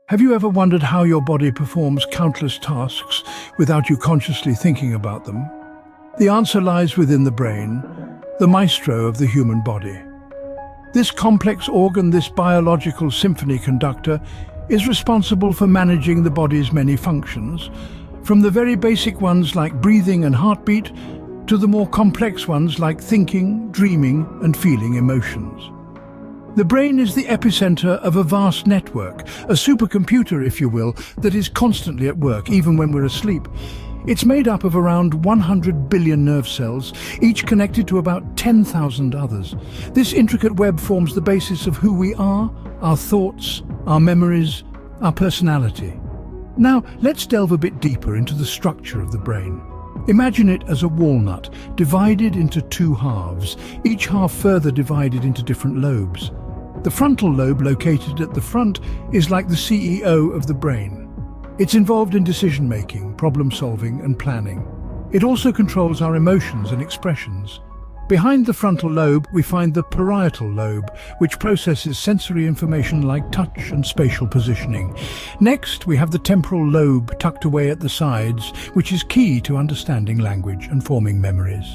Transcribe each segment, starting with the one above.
Have you ever wondered how your body performs countless tasks without you consciously thinking about them? The answer lies within the brain, the maestro of the human body. This complex organ, this biological symphony conductor, is responsible for managing the body's many functions, from the very basic ones like breathing and heartbeat, to the more complex ones like thinking, dreaming, and feeling emotions. The brain is the epicenter of a vast network, a supercomputer, if you will, that is constantly at work, even when we're asleep. It's made up of around 100 billion nerve cells, each connected to about 10,000 others. This intricate web forms the basis of who we are, our thoughts, our memories, our personality. Now, let's delve a bit deeper into the structure of the brain. Imagine it as a walnut, divided into two halves, each half further divided into different lobes. The frontal lobe, located at the front, is like the CEO of the brain. It's involved in decision-making, problem-solving, and planning. It also controls our emotions and expressions. Behind the frontal lobe, we find the parietal lobe, which processes sensory information like touch and spatial positioning. Next, we have the temporal lobe tucked away at the sides, which is key to understanding language and forming memories.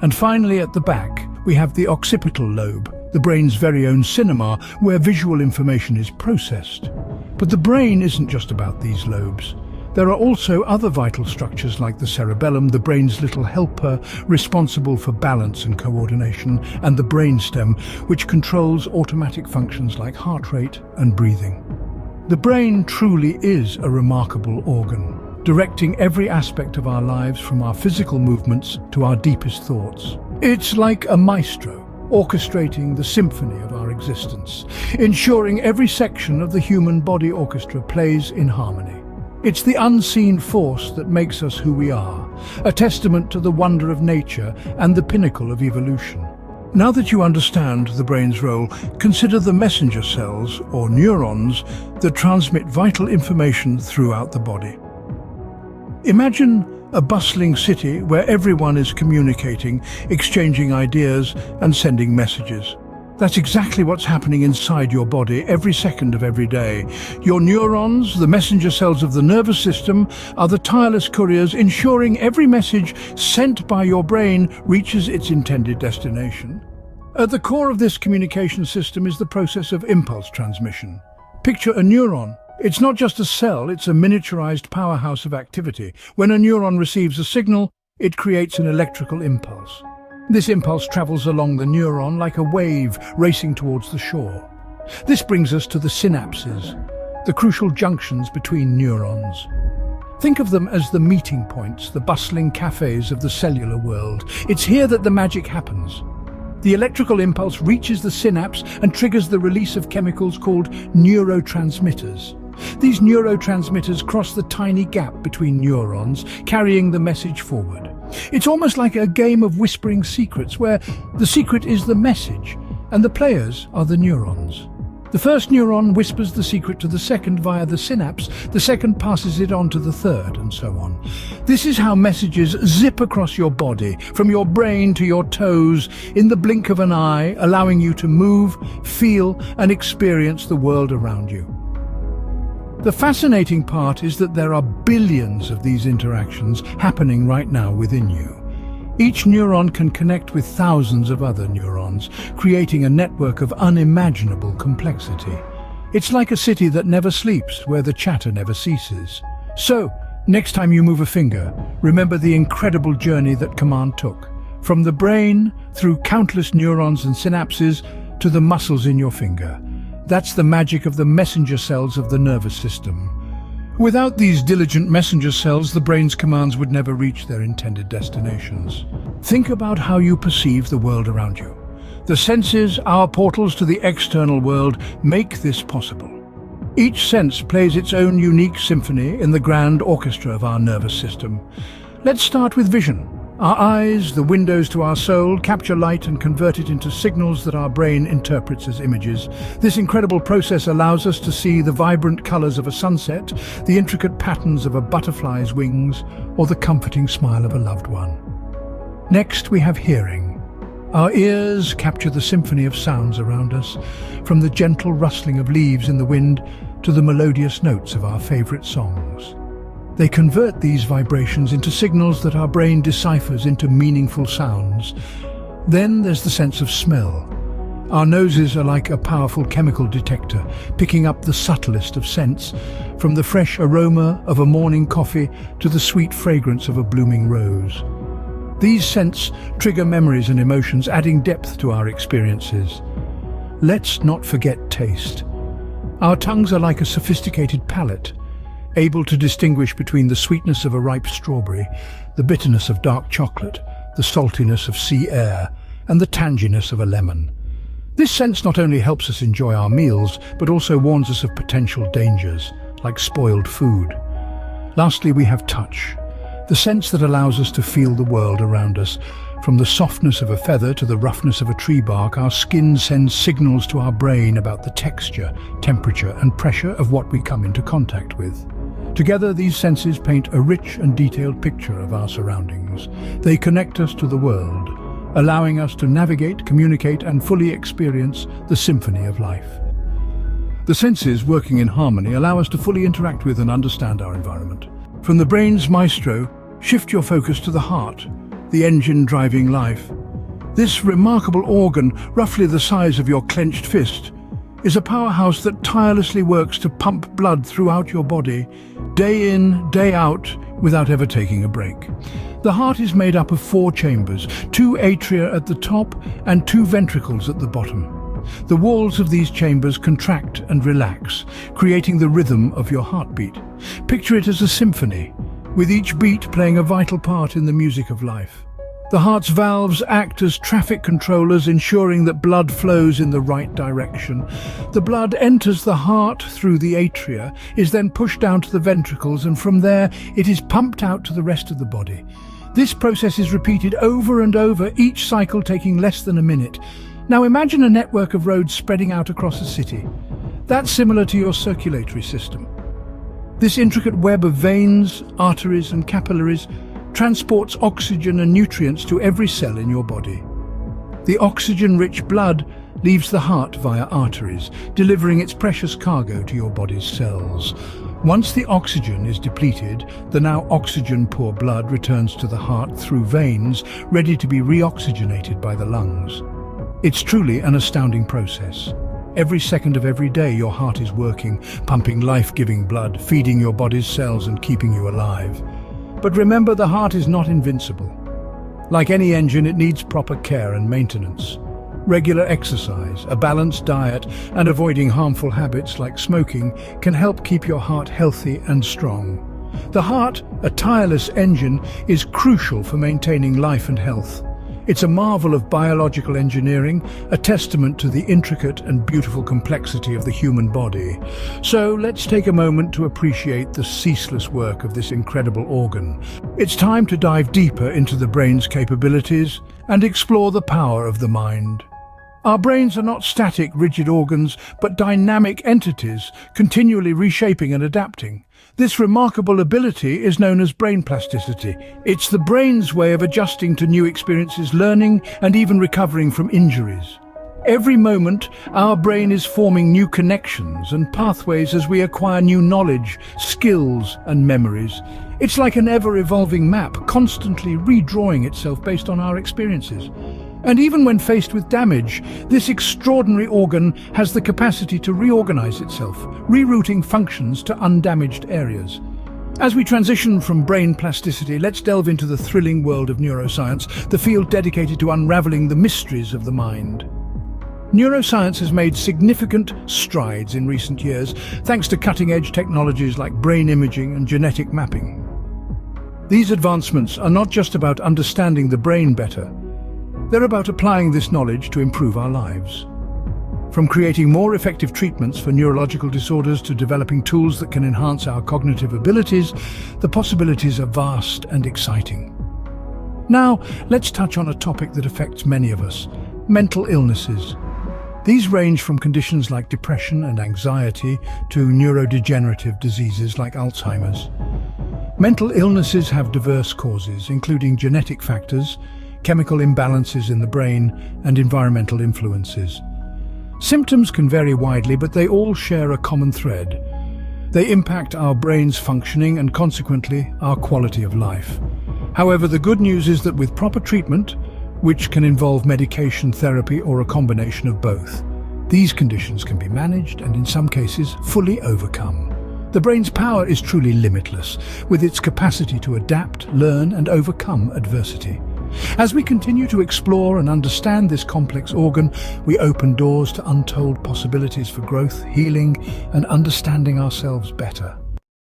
And finally, at the back, we have the occipital lobe, the brain's very own cinema, where visual information is processed. But the brain isn't just about these lobes. There are also other vital structures like the cerebellum, the brain's little helper, responsible for balance and coordination, and the brainstem, which controls automatic functions like heart rate and breathing. The brain truly is a remarkable organ, directing every aspect of our lives from our physical movements to our deepest thoughts. It's like a maestro, orchestrating the symphony of our existence, ensuring every section of the human body orchestra plays in harmony. It's the unseen force that makes us who we are, a testament to the wonder of nature and the pinnacle of evolution. Now that you understand the brain's role, consider the messenger cells, or neurons, that transmit vital information throughout the body. Imagine a bustling city where everyone is communicating, exchanging ideas, and sending messages. That's exactly what's happening inside your body every second of every day. Your neurons, the messenger cells of the nervous system, are the tireless couriers ensuring every message sent by your brain reaches its intended destination. At the core of this communication system is the process of impulse transmission. Picture a neuron. It's not just a cell, it's a miniaturized powerhouse of activity. When a neuron receives a signal, it creates an electrical impulse. This impulse travels along the neuron like a wave racing towards the shore. This brings us to the synapses, the crucial junctions between neurons. Think of them as the meeting points, the bustling cafes of the cellular world. It's here that the magic happens. The electrical impulse reaches the synapse and triggers the release of chemicals called neurotransmitters. These neurotransmitters cross the tiny gap between neurons, carrying the message forward. It's almost like a game of whispering secrets, where the secret is the message and the players are the neurons. The first neuron whispers the secret to the second via the synapse, the second passes it on to the third, and so on. This is how messages zip across your body, from your brain to your toes, in the blink of an eye, allowing you to move, feel, and experience the world around you. The fascinating part is that there are billions of these interactions happening right now within you. Each neuron can connect with thousands of other neurons, creating a network of unimaginable complexity. It's like a city that never sleeps, where the chatter never ceases. So, next time you move a finger, remember the incredible journey that command took. From the brain, through countless neurons and synapses, to the muscles in your finger. That's the magic of the messenger cells of the nervous system. Without these diligent messenger cells, the brain's commands would never reach their intended destinations. Think about how you perceive the world around you. The senses, our portals to the external world, make this possible. Each sense plays its own unique symphony in the grand orchestra of our nervous system. Let's start with vision. Our eyes, the windows to our soul, capture light and convert it into signals that our brain interprets as images. This incredible process allows us to see the vibrant colors of a sunset, the intricate patterns of a butterfly's wings, or the comforting smile of a loved one. Next, we have hearing. Our ears capture the symphony of sounds around us, from the gentle rustling of leaves in the wind to the melodious notes of our favorite songs. They convert these vibrations into signals that our brain deciphers into meaningful sounds. Then there's the sense of smell. Our noses are like a powerful chemical detector, picking up the subtlest of scents, from the fresh aroma of a morning coffee to the sweet fragrance of a blooming rose. These scents trigger memories and emotions, adding depth to our experiences. Let's not forget taste. Our tongues are like a sophisticated palate, able to distinguish between the sweetness of a ripe strawberry, the bitterness of dark chocolate, the saltiness of sea air, and the tanginess of a lemon. This sense not only helps us enjoy our meals, but also warns us of potential dangers, like spoiled food. Lastly, we have touch, the sense that allows us to feel the world around us. From the softness of a feather to the roughness of a tree bark, our skin sends signals to our brain about the texture, temperature, and pressure of what we come into contact with. Together, these senses paint a rich and detailed picture of our surroundings. They connect us to the world, allowing us to navigate, communicate, and fully experience the symphony of life. The senses, working in harmony, allow us to fully interact with and understand our environment. From the brain's maestro, shift your focus to the heart, the engine driving life. This remarkable organ, roughly the size of your clenched fist, is a powerhouse that tirelessly works to pump blood throughout your body, day in, day out, without ever taking a break. The heart is made up of 4 chambers, 2 atria at the top and 2 ventricles at the bottom. The walls of these chambers contract and relax, creating the rhythm of your heartbeat. Picture it as a symphony, with each beat playing a vital part in the music of life. The heart's valves act as traffic controllers, ensuring that blood flows in the right direction. The blood enters the heart through the atria, is then pushed down to the ventricles, and from there it is pumped out to the rest of the body. This process is repeated over and over, each cycle taking less than a minute. Now imagine a network of roads spreading out across a city. That's similar to your circulatory system. This intricate web of veins, arteries, and capillaries transports oxygen and nutrients to every cell in your body. The oxygen-rich blood leaves the heart via arteries, delivering its precious cargo to your body's cells. Once the oxygen is depleted, the now oxygen-poor blood returns to the heart through veins, ready to be reoxygenated by the lungs. It's truly an astounding process. Every second of every day, your heart is working, pumping life-giving blood, feeding your body's cells and keeping you alive. But remember, the heart is not invincible. Like any engine, it needs proper care and maintenance. Regular exercise, a balanced diet, and avoiding harmful habits like smoking can help keep your heart healthy and strong. The heart, a tireless engine, is crucial for maintaining life and health. It's a marvel of biological engineering, a testament to the intricate and beautiful complexity of the human body. So let's take a moment to appreciate the ceaseless work of this incredible organ. It's time to dive deeper into the brain's capabilities and explore the power of the mind. Our brains are not static, rigid organs, but dynamic entities, continually reshaping and adapting. This remarkable ability is known as brain plasticity. It's the brain's way of adjusting to new experiences, learning, and even recovering from injuries. Every moment, our brain is forming new connections and pathways as we acquire new knowledge, skills, and memories. It's like an ever-evolving map, constantly redrawing itself based on our experiences. And even when faced with damage, this extraordinary organ has the capacity to reorganize itself, rerouting functions to undamaged areas. As we transition from brain plasticity, let's delve into the thrilling world of neuroscience, the field dedicated to unraveling the mysteries of the mind. Neuroscience has made significant strides in recent years, thanks to cutting-edge technologies like brain imaging and genetic mapping. These advancements are not just about understanding the brain better. They're about applying this knowledge to improve our lives. From creating more effective treatments for neurological disorders to developing tools that can enhance our cognitive abilities, the possibilities are vast and exciting. Now, let's touch on a topic that affects many of us: mental illnesses. These range from conditions like depression and anxiety to neurodegenerative diseases like Alzheimer's. Mental illnesses have diverse causes, including genetic factors, chemical imbalances in the brain, and environmental influences. Symptoms can vary widely, but they all share a common thread: They impact our brain's functioning and consequently our quality of life. However, the good news is that with proper treatment, which can involve medication, therapy, or a combination of both, these conditions can be managed and in some cases fully overcome. The brain's power is truly limitless, with its capacity to adapt, learn, and overcome adversity. As we continue to explore and understand this complex organ, we open doors to untold possibilities for growth, healing, and understanding ourselves better.